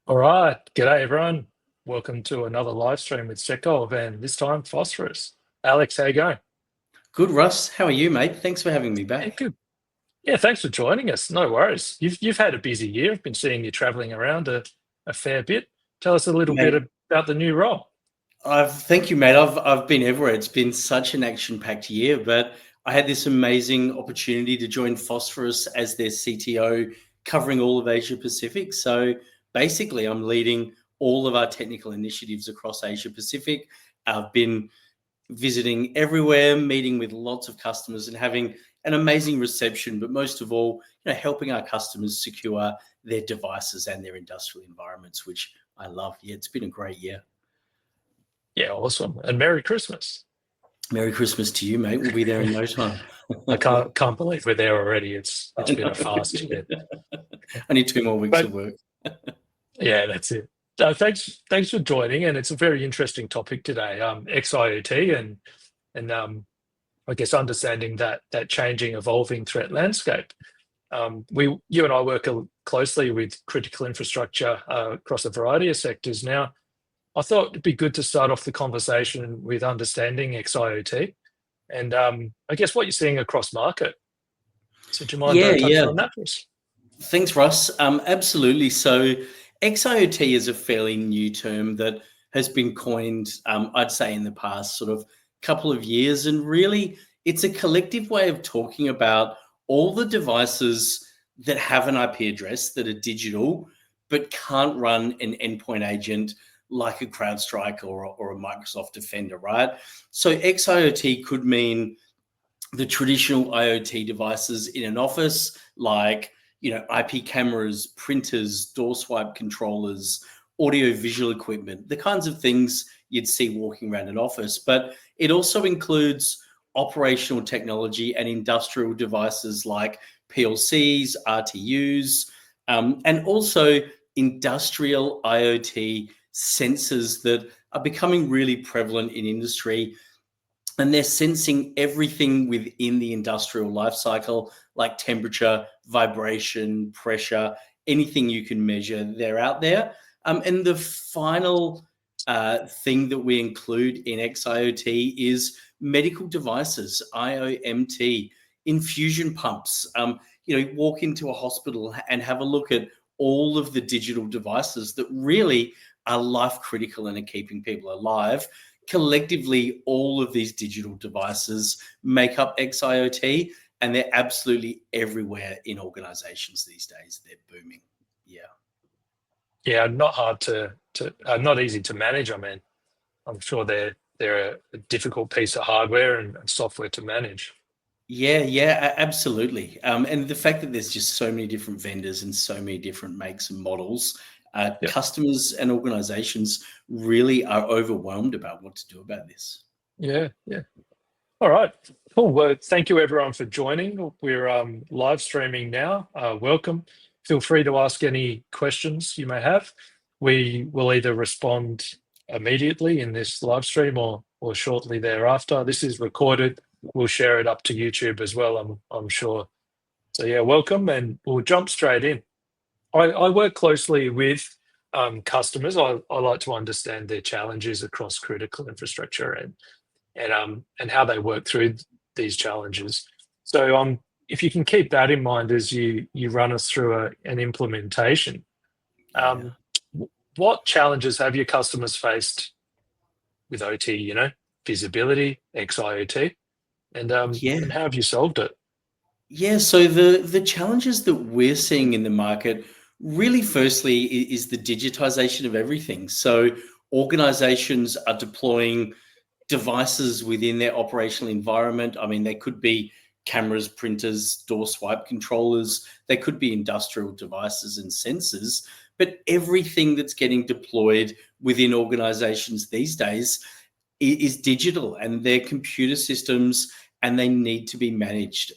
All right. G'day, everyone. Welcome to another live stream with Secolve, and this time Phosphorus. Alex, how you going? Good, Russ. How are you, mate? Thanks for having me Yeah, back. good. Yeah, thanks for joining us. No worries. You've had a busy year. I've been seeing you traveling around a fair bit. Tell us a little bit Mate, about the new role. thank you, mate. I've been everywhere. It's been such an action-packed year, but I had this amazing opportunity to join Phosphorus as their CTO, covering all of Asia Pacific. So basically, I'm leading all of our technical initiatives across Asia Pacific. I've been visiting everywhere, meeting with lots of customers, and having an amazing reception. But most of all, helping our customers secure their devices and their industrial environments, which I love. Yeah, it's been a great year. Yeah, awesome. And Merry Christmas. Merry Christmas to you, mate. We'll be there in no time. I can't believe we're there already. It's I been know. a fast year. I need 2 more weeks But of work. yeah, that's it. Thanks for joining, and it's a very interesting topic today. XIoT and I guess understanding that changing, evolving threat landscape. You and I work closely with critical infrastructure across a variety of sectors. Now, I thought it'd be good to start off the conversation with understanding XIoT and I guess what you're seeing across market. So, do you mind Yeah, touching yeah. on that for us? Thanks, Russ. Absolutely. So, XIoT is a fairly new term that has been coined, I'd say, in the past sort of couple of years. And really, it's a collective way of talking about all the devices that have an IP address that are digital, but can't run an endpoint agent like a CrowdStrike or a Microsoft Defender, right? So, XIoT could mean the traditional IoT devices in an office, like IP cameras, printers, door swipe controllers, audio visual equipment, the kinds of things you'd see walking around an office. But it also includes operational technology and industrial devices like PLCs, RTUs, and also industrial IoT sensors that are becoming really prevalent in industry, and they're sensing everything within the industrial life cycle, like temperature, vibration, pressure, anything you can measure, they're out there. And the final thing that we include in XIoT is medical devices, IOMT, infusion pumps. Walk into a hospital and have a look at all of the digital devices that really are life critical and are keeping people alive. Collectively, all of these digital devices make up XIoT, and they're absolutely everywhere in organizations these days. They're booming. Yeah. Yeah, not hard not easy to manage. I mean, I'm sure they're a difficult piece of hardware and software to manage. Yeah, yeah, absolutely. And the fact that there's just so many different vendors and so many different makes and models, Yeah. customers and organizations really are overwhelmed about what to do about this. Yeah, yeah. All right. Cool. Well, thank you everyone for joining. We're live streaming now. Welcome. Feel free to ask any questions you may have. We will either respond immediately in this live stream or shortly thereafter. This is recorded. We'll share it up to YouTube as well, I'm sure. So yeah, welcome, and we'll jump straight in. I work closely with customers. I like to understand their challenges across critical infrastructure and how they work through these challenges. So if you can keep that in mind as you run us through an implementation, Yeah. um, what challenges have your customers faced with OT? Visibility, XIoT, Yeah. and how have you solved it? Yeah, so the challenges that we're seeing in the market really firstly is the digitization of everything. So organizations are deploying devices within their operational environment. I mean, they could be cameras, printers, door swipe controllers, they could be industrial devices and sensors, but everything that's getting deployed within organizations these days is digital, and they're computer systems, and they need to be managed.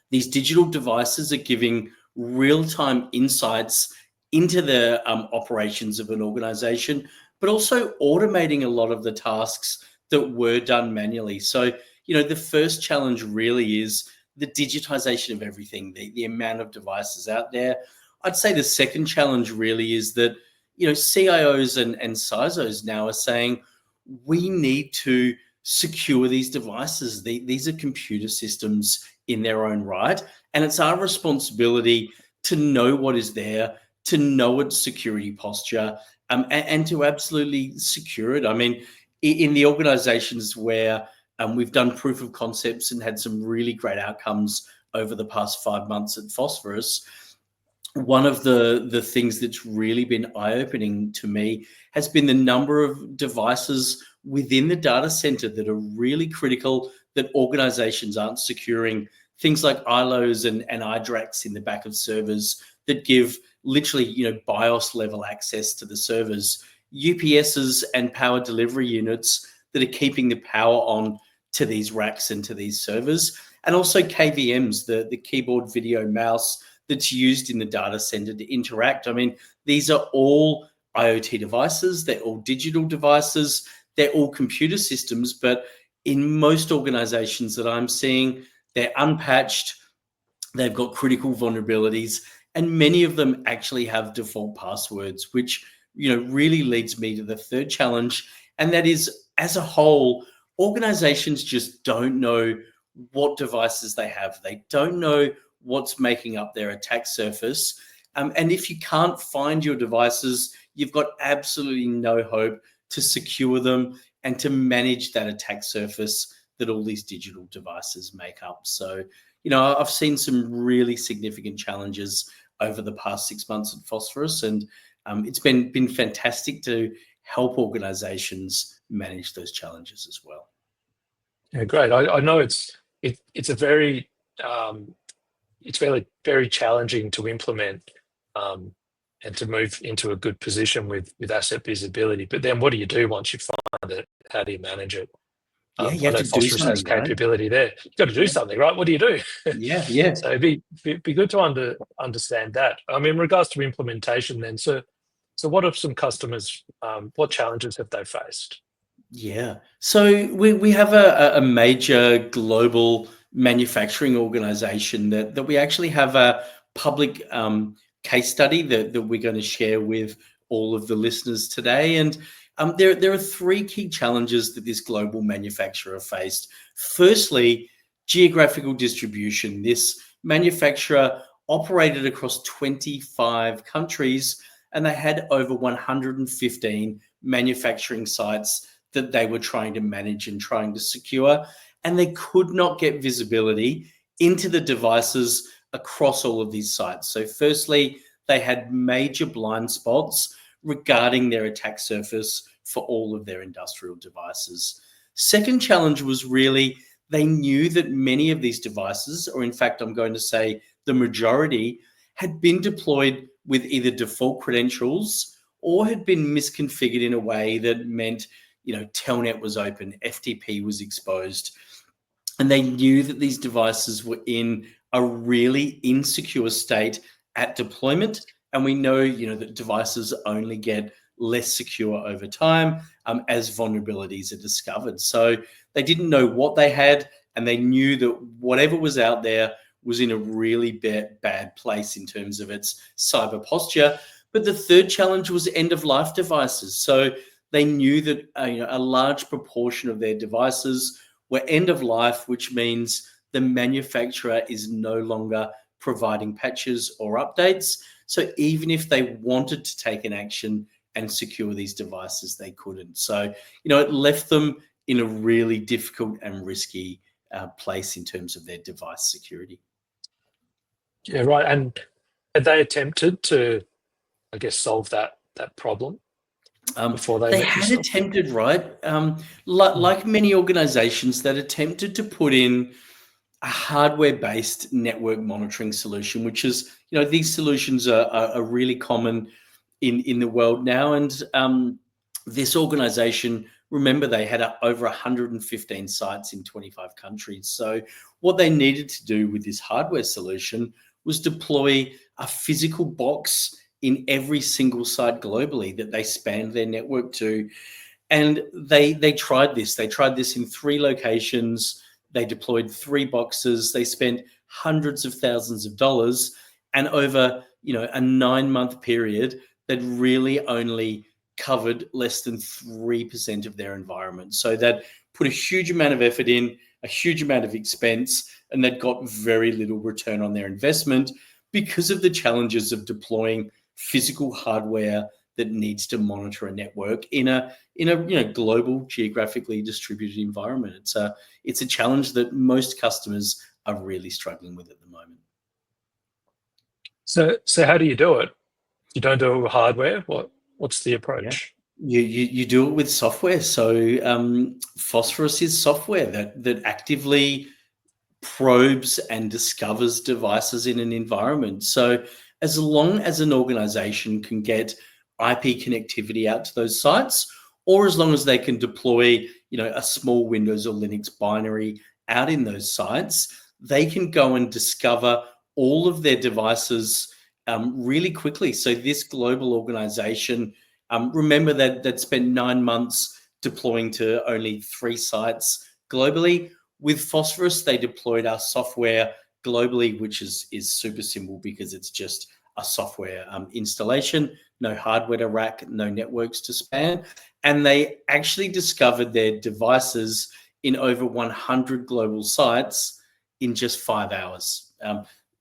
These digital devices are giving real-time insights into the operations of an organization, but also automating a lot of the tasks that were done manually. So, the first challenge really is the digitization of everything, the amount of devices out there. I'd say the second challenge really is that, CIOs and CISOs now are saying we need to secure these devices. These are computer systems in their own right, and it's our responsibility to know what is there, to know its security posture, and to absolutely secure it. I mean, in the organizations where we've done proof of concepts and had some really great outcomes over the past 5 months at Phosphorus, one of the things that's really been eye-opening to me has been the number of devices within the data center that are really critical that organizations aren't securing. Things like ILOs and iDRACs in the back of servers that give literally, BIOS level access to the servers, UPSs and power delivery units that are keeping the power on to these racks and to these servers, and also KVMs, the keyboard, video, mouse that's used in the data center to interact. I mean, these are all IoT devices, they're all digital devices, they're all computer systems, but in most organizations that I'm seeing, they're unpatched, they've got critical vulnerabilities, and many of them actually have default passwords, which really leads me to the third challenge, and that is, as a whole, organizations just don't know what devices they have. They don't know what's making up their attack surface. And if you can't find your devices, you've got absolutely no hope to secure them and to manage that attack surface that all these digital devices make up. So, I've seen some really significant challenges over the past 6 months at Phosphorus, and it's been fantastic to help organizations manage those challenges as well. Yeah, great. I know it's a very it's very challenging to implement and to move into a good position with asset visibility. But then what do you do once you find it? How do you manage it? Yeah, I you have know to do Phosphorus has something, right? capability there. You've got to do something, right? What do you do? Yeah. So it'd be good to understand that. I mean, in regards to implementation then, so what have some customers, what challenges have they faced? Yeah. So we have a major global manufacturing organization that we actually have a public case study that we're going to share with all of the listeners today. And there are three key challenges that this global manufacturer faced. Firstly, geographical distribution. This manufacturer operated across 25 countries, and they had over 115 manufacturing sites that they were trying to manage and trying to secure, and they could not get visibility into the devices across all of these sites. So firstly, they had major blind spots regarding their attack surface for all of their industrial devices. Second challenge was really they knew that many of these devices, or in fact, I'm going to say the majority, had been deployed with either default credentials or had been misconfigured in a way that meant Telnet was open, FTP was exposed, and they knew that these devices were in a really insecure state at deployment. And we know, that devices only get less secure over time as vulnerabilities are discovered. So they didn't know what they had, and they knew that whatever was out there was in a really bad place in terms of its cyber posture. But the third challenge was end-of-life devices. So they knew that a large proportion of their devices were end of life, which means the manufacturer is no longer providing patches or updates. So even if they wanted to take an action and secure these devices, they couldn't. So, it left them in a really difficult and risky place in terms of their device security. Yeah, right. And had they attempted to, I guess, solve that problem before they met had this? attempted, right? Like many organizations that attempted to put in a hardware-based network monitoring solution, which is, these solutions are really common in the world now. And this organization, remember, they had over 115 sites in 25 countries. So what they needed to do with this hardware solution was deploy a physical box in every single site globally that they spanned their network to. And they tried this. They tried this in 3 locations. They deployed 3 boxes. They spent hundreds of thousands of dollars. And over a 9-month period that really only covered less than 3% of their environment. So that put a huge amount of effort in, a huge amount of expense, and that got very little return on their investment because of the challenges of deploying physical hardware that needs to monitor a network in a global, geographically distributed environment. It's a challenge that most customers are really struggling with at the moment. So how do you do it? You don't do it with hardware. What's the approach? You do it with software. So Phosphorus is software that actively probes and discovers devices in an environment. So as long as an organization can get IP connectivity out to those sites, or as long as they can deploy, a small Windows or Linux binary out in those sites, they can go and discover all of their devices really quickly. So this global organization, remember that spent 9 months deploying to only 3 sites globally. With Phosphorus, they deployed our software globally, which is super simple because it's just a software installation, no hardware to rack, no networks to span. And they actually discovered their devices in over 100 global sites in just 5 hours.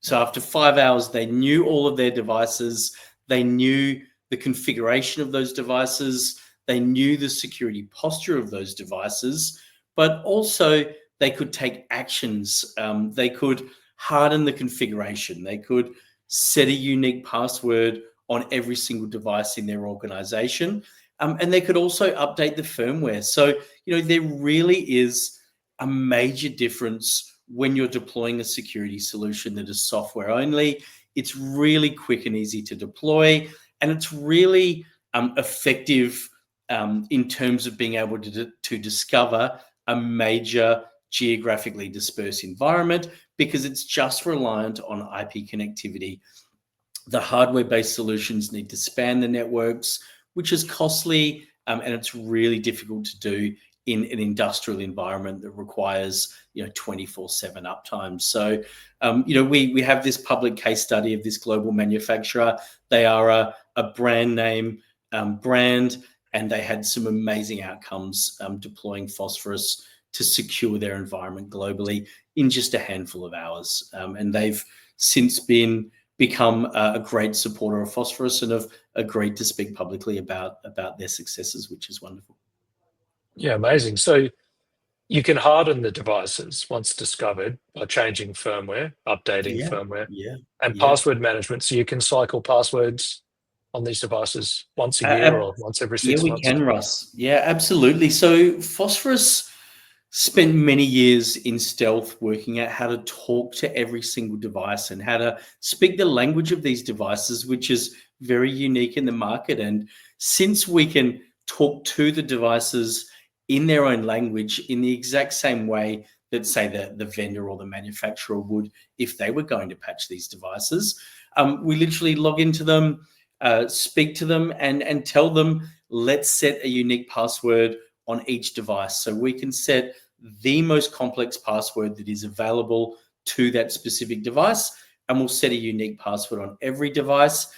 So after 5 hours, they knew all of their devices. They knew the configuration of those devices. They knew the security posture of those devices, but also they could take actions. They could harden the configuration. They could set a unique password on every single device in their organization. And they could also update the firmware. So, there really is a major difference when you're deploying a security solution that is software only. It's really quick and easy to deploy, and it's really effective in terms of being able to discover a major geographically dispersed environment, because it's just reliant on IP connectivity. The hardware-based solutions need to span the networks, which is costly, and it's really difficult to do in an industrial environment that requires 24/7 uptime. So we have this public case study of this global manufacturer. They are a brand name brand, and they had some amazing outcomes deploying Phosphorus to secure their environment globally in just a handful of hours. And they've since become a great supporter of Phosphorus and have agreed to speak publicly about their successes, which is wonderful. Yeah, amazing. So you can harden the devices once discovered by changing firmware, updating firmware, and Yeah. password management. So you can cycle passwords on these devices once a year or once every Yeah, 6 we months. can, Russ. Yeah, absolutely. So Phosphorus spent many years in stealth working out how to talk to every single device and how to speak the language of these devices, which is very unique in the market. And since we can talk to the devices in their own language in the exact same way that, say, the vendor or the manufacturer would if they were going to patch these devices, we literally log into them, speak to them, and tell them, let's set a unique password on each device. So we can set the most complex password that is available to that specific device, and we'll set a unique password on every device.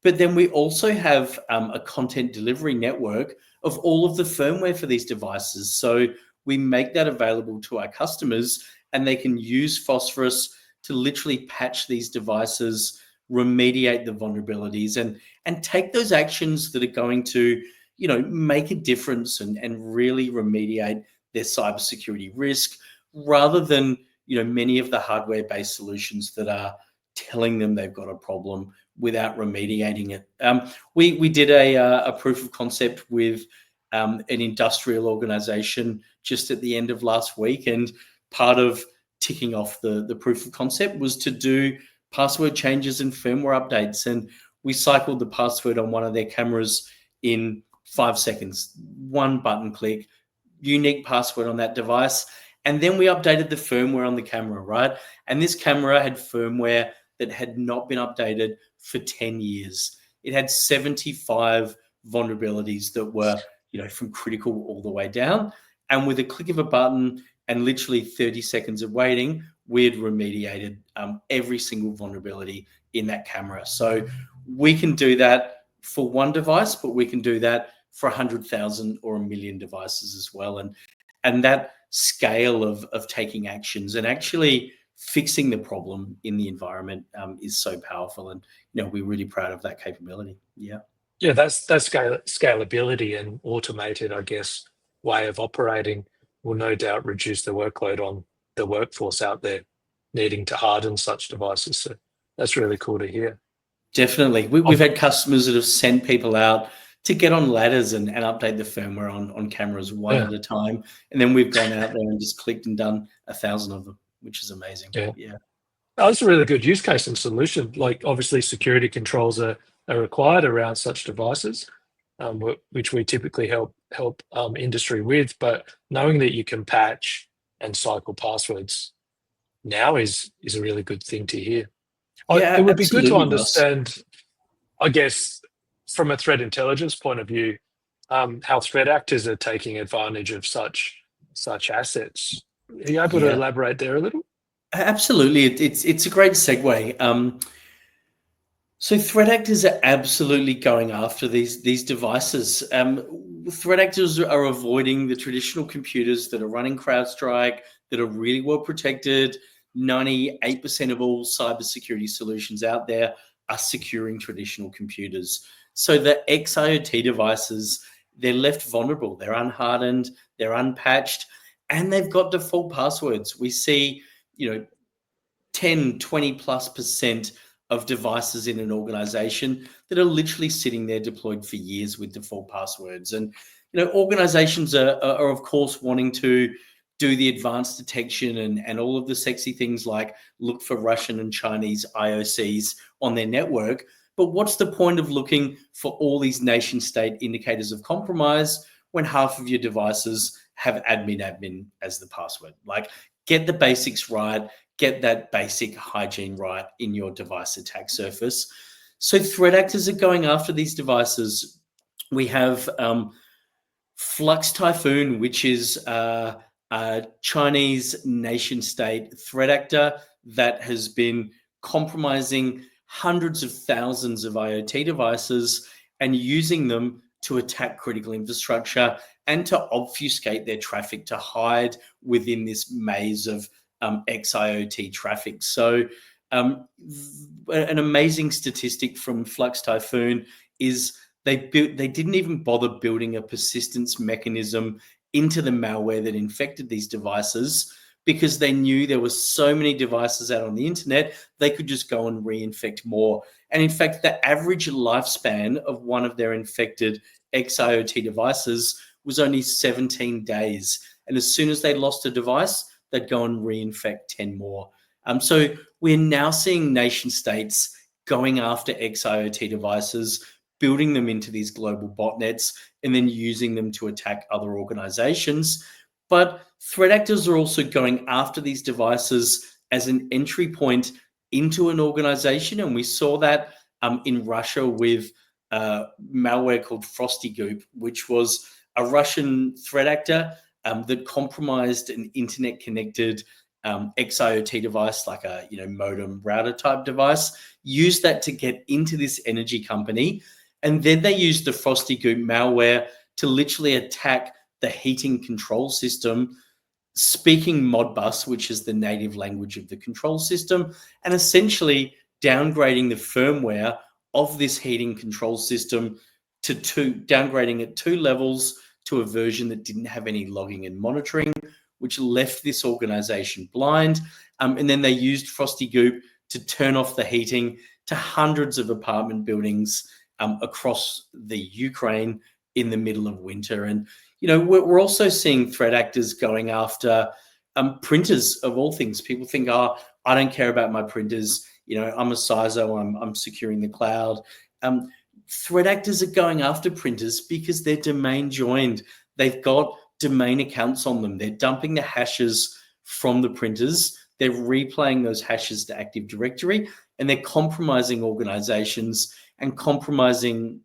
But then we also have a content delivery network of all of the firmware for these devices. So we make that available to our customers, and they can use Phosphorus to literally patch these devices, remediate the vulnerabilities, and take those actions that are going to make a difference and really remediate their cybersecurity risk, rather than many of the hardware-based solutions that are telling them they've got a problem without remediating it. We did a proof of concept with an industrial organization just at the end of last week, and part of ticking off the proof of concept was to do password changes and firmware updates, and we cycled the password on one of their cameras in 5 seconds. One button click, unique password on that device. And then we updated the firmware on the camera, right? And this camera had firmware that had not been updated for 10 years. It had 75 vulnerabilities that were, from critical all the way down. And with a click of a button and literally 30 seconds of waiting, we had remediated every single vulnerability in that camera. So we can do that for one device, but we can do that for 100,000 or 1 million devices as well. And that scale of taking actions and actually fixing the problem in the environment is so powerful. And, we're really proud of that capability. Yeah. Yeah, that's scalability and automated, I guess, way of operating will no doubt reduce the workload on the workforce out there needing to harden such devices. So that's really cool to hear. Definitely. We've had customers that have sent people out to get on ladders and update the firmware on cameras one at a time. And then we've gone out there and just clicked and done 1,000 of them, which is amazing. Yeah. That's a really good use case and solution. Like, obviously, security controls are required around such devices, which we typically help industry with. But knowing that you can patch and cycle passwords now is a really good thing to hear. Yeah, It would be good to absolutely, understand, I guess, from a threat intelligence point of view, how threat actors are taking advantage of such assets. Are you able to elaborate there a little? Absolutely. It's a great segue. So threat actors are absolutely going after these devices. Threat actors are avoiding the traditional computers that are running CrowdStrike, that are really well protected. 98% of all cybersecurity solutions out there are securing traditional computers. So the XIoT devices, they're left vulnerable. They're unhardened, they're unpatched, and they've got default passwords. We see, 10, 20+% of devices in an organization that are literally sitting there deployed for years with default passwords. And, organizations are of course wanting to do the advanced detection and all of the sexy things like look for Russian and Chinese IOCs on their network. But what's the point of looking for all these nation state indicators of compromise when half of your devices have admin as the password? Like, get the basics right, get that basic hygiene right in your device attack surface. So threat actors are going after these devices. We have Flux Typhoon, which is a Chinese nation state threat actor that has been compromising hundreds of thousands of IoT devices and using them to attack critical infrastructure and to obfuscate their traffic, to hide within this maze of XIoT traffic. So an amazing statistic from Flux Typhoon is they didn't even bother building a persistence mechanism into the malware that infected these devices, because they knew there were so many devices out on the internet, they could just go and reinfect more. And in fact, the average lifespan of one of their infected XIoT devices was only 17 days. And as soon as they lost a device, they'd go and reinfect 10 more. So we're now seeing nation states going after XIoT devices, building them into these global botnets, and then using them to attack other organizations. But threat actors are also going after these devices as an entry point into an organization. And we saw that in Russia with malware called Frosty Goop, which was a Russian threat actor that compromised an internet-connected XIoT device, like a modem router type device, used that to get into this energy company. And then they used the Frosty Goop malware to literally attack the heating control system, speaking Modbus, which is the native language of the control system, and essentially downgrading the firmware of this heating control system downgrading it 2 levels to a version that didn't have any logging and monitoring, which left this organization blind. And then they used Frosty Goop to turn off the heating to hundreds of apartment buildings across the Ukraine in the middle of winter. And, we're also seeing threat actors going after printers of all things. People think, I don't care about my printers. I'm a CISO, I'm securing the cloud. Threat actors are going after printers because they're domain joined. They've got domain accounts on them. They're dumping the hashes from the printers. They're replaying those hashes to Active Directory, and they're compromising organizations and compromising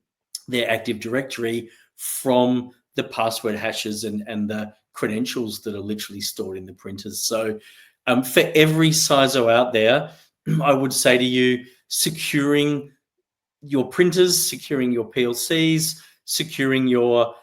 their Active Directory from the password hashes and the credentials that are literally stored in the printers. So for every CISO out there, I would say to you, securing your printers, securing your PLCs, securing your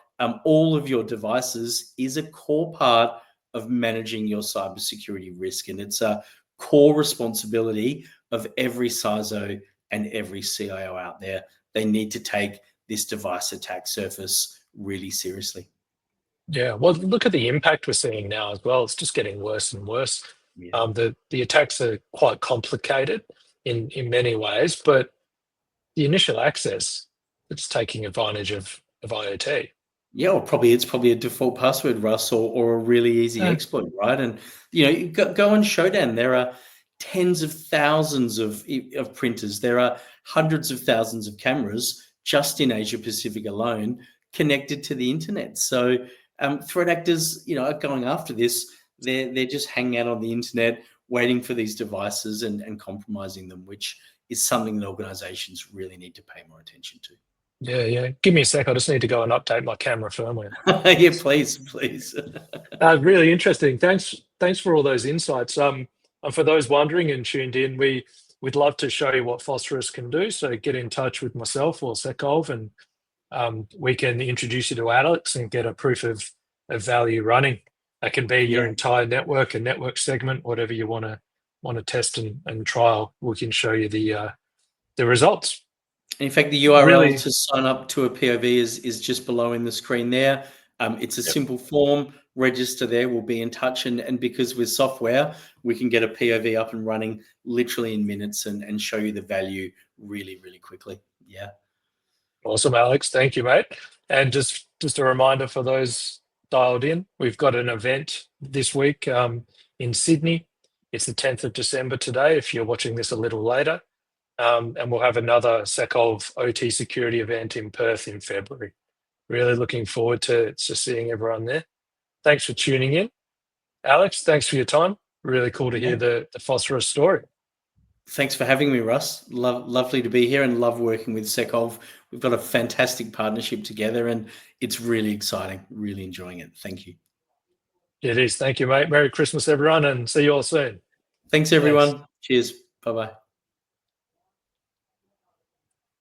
all of your devices is a core part of managing your cybersecurity risk, and it's a core responsibility of every CISO and every CIO out there. They need to take this device attack surface really seriously. Yeah, well, look at the impact we're seeing now as well. It's just getting worse and worse. Yeah. The attacks are quite complicated in many ways, but the initial access, it's taking advantage of IoT. Yeah, or it's probably a default password, Russ, or a really easy exploit, right? And you go on Shodan. There are tens of thousands of printers. There are hundreds of thousands of cameras just in Asia Pacific alone connected to the internet. So threat actors, are going after this. They're just hanging out on the internet, waiting for these devices and compromising them, which is something that organizations really need to pay more attention to. Yeah. Give me a sec. I just need to go and update my camera firmware. Yeah, please. Really interesting. Thanks for all those insights. And for those wondering and tuned in, we'd love to show you what Phosphorus can do. So get in touch with myself or Secolve, and we can introduce you to Alex and get a proof of value running. That can be your entire network, a network segment, whatever you want to test and trial. We can show you the results. In fact, the URL to sign up to a POV is just below in the screen there. It's a simple form. Register there. We'll be in touch. And because with software, we can get a POV up and running literally in minutes and show you the value really, really quickly. Yeah. Awesome, Alex. Thank you, mate. And just a reminder for those dialed in, we've got an event this week in Sydney. It's the 10th of December today, if you're watching this a little later. And we'll have another Secolve OT security event in Perth in February. Really looking forward to seeing everyone there. Thanks for tuning in. Alex, thanks for your time. Really cool to hear the Phosphorus story. Thanks for having me, Russ. Lovely to be here and love working with Secolve. We've got a fantastic partnership together and it's really exciting. Really enjoying it. Thank you. It is. Thank you, mate. Merry Christmas, everyone, and see you all soon. Thanks, everyone. Cheers. Bye-bye.